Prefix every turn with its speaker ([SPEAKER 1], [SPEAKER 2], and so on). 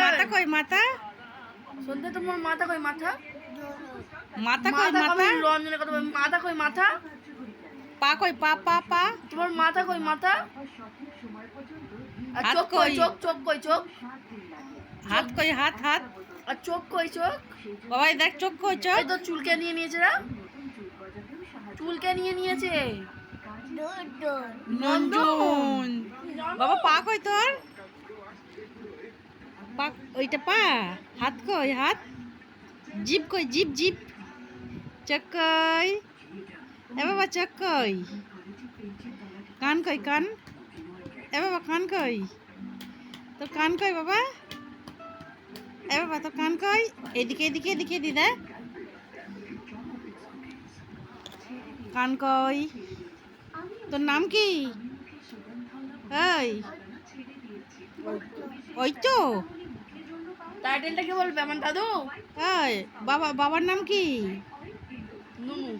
[SPEAKER 1] মাথা কই মাথা?
[SPEAKER 2] সন্ধ্যে তোমার মাথা কই মাথা?
[SPEAKER 1] মাথা কই মাথা?
[SPEAKER 2] রঞ্জনের কথা বল, মাথা কই মাথা?
[SPEAKER 1] পা কই পা পা পা?
[SPEAKER 2] তোমার মাথা কই মাথা? আর
[SPEAKER 1] হাত
[SPEAKER 2] চোখ কই
[SPEAKER 1] কই?
[SPEAKER 2] চোখ? চোখ কই চোখ?
[SPEAKER 1] হাত কই হাত হাত?
[SPEAKER 2] আর চোখ কই চোখ?
[SPEAKER 1] বাবা দেখ চোখ কই চোখ?
[SPEAKER 2] এই তো চুলকে নিয়ে নিয়েছে না, চুলকে নিয়ে নিয়েছে
[SPEAKER 1] নঞ্জন। বাবা পা কই তোর? পা ওইটা পা? হাত কই হাত? জিভ কই জিভ জিভ? চোখ কই? এ বাবা চোখ কই? কান কই কান? এ বাবা কান কই? তোর কান কই বাবা? এ বাবা তোর কান কই? এদিকে এদিকে এদিকে দিদা কান কই? তোর নাম কি? এই ওই তো
[SPEAKER 2] টাইটেলটা কি বলবে আমার দাদু?
[SPEAKER 1] এই বাবা বাবার নাম কি?
[SPEAKER 2] নুনু।